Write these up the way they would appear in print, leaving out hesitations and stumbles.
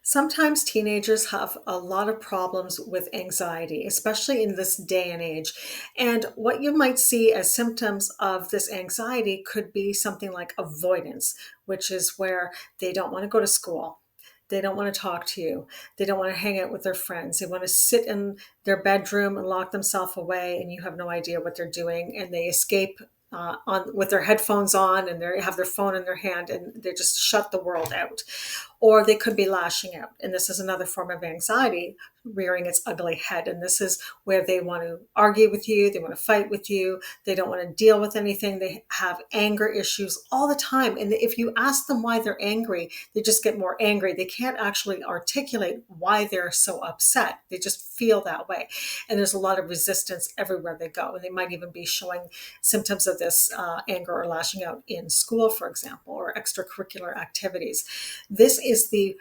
Sometimes teenagers have a lot of problems with anxiety, especially in this day and age. And what you might see as symptoms of this anxiety could be something like avoidance, which is where they don't want to go to school. They don't want to talk to you. They don't want to hang out with their friends. They want to sit in their bedroom and lock themselves away, and you have no idea what they're doing. And they escape on with their headphones on, and they have their phone in their hand, and they just shut the world out. Or they could be lashing out. And this is another form of anxiety rearing its ugly head. And this is where they want to argue with you, they want to fight with you, they don't want to deal with anything. They have anger issues all the time. And if you ask them why they're angry, they just get more angry. They can't actually articulate why they're so upset. They just feel that way. And there's a lot of resistance everywhere they go. And they might even be showing symptoms of this anger or lashing out in school, for example, or extracurricular activities. This is the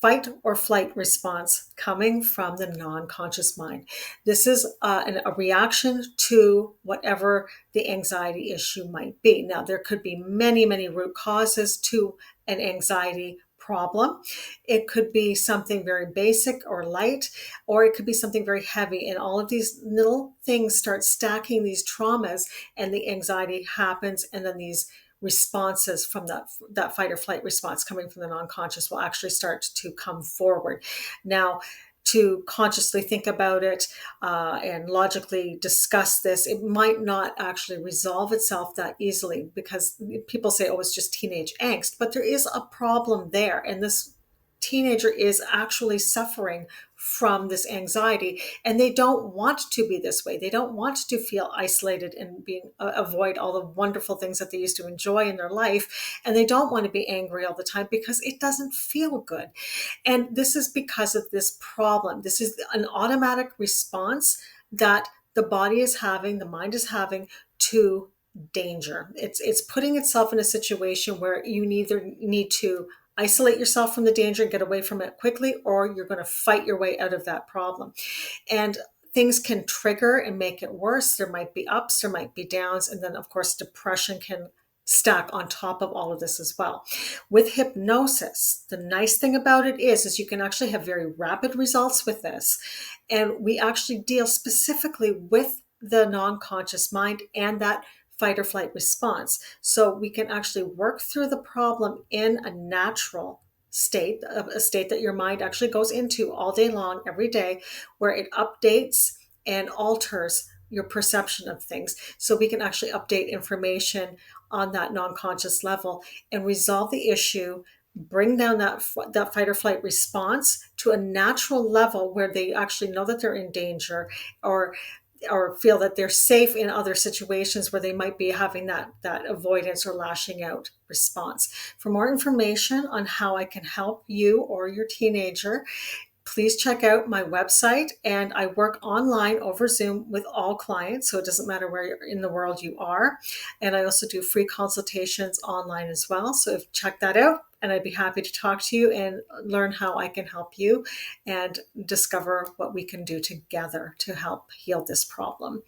fight or flight response coming from the non-conscious mind. This is a reaction to whatever the anxiety issue might be. Now, there could be many, many root causes to an anxiety problem. It could be something very basic or light, or it could be something very heavy. And all of these little things start stacking these traumas, and the anxiety happens, and then these responses from that fight or flight response coming from the non-conscious will actually start to come forward. Now, to consciously think about it and logically discuss this, it might not actually resolve itself that easily, because people say, oh, it's just teenage angst, but there is a problem there. And this teenager is actually suffering from this anxiety, and they don't want to be this way. They don't want to feel isolated and avoid all the wonderful things that they used to enjoy in their life. And they don't want to be angry all the time because it doesn't feel good. And this is because of this problem. This is an automatic response that the body is having, the mind is having to danger. It's putting itself in a situation where you either need to isolate yourself from the danger and get away from it quickly, or you're going to fight your way out of that problem. And things can trigger and make it worse. There might be ups, there might be downs, and then of course depression can stack on top of all of this as well. With hypnosis, the nice thing about it is you can actually have very rapid results with this. And we actually deal specifically with the non-conscious mind and that fight or flight response. So we can actually work through the problem in a natural state, a state that your mind actually goes into all day long, every day, where it updates and alters your perception of things. So we can actually update information on that non-conscious level and resolve the issue, bring down that fight or flight response to a natural level where they actually know that they're in danger, or feel that they're safe in other situations where they might be having that avoidance or lashing out response. For more information on how I can help you or your teenager, please check out my website. And I work online over Zoom with all clients, so it doesn't matter where in the world you are. And I also do free consultations online as well. So check that out, and I'd be happy to talk to you and learn how I can help you and discover what we can do together to help heal this problem.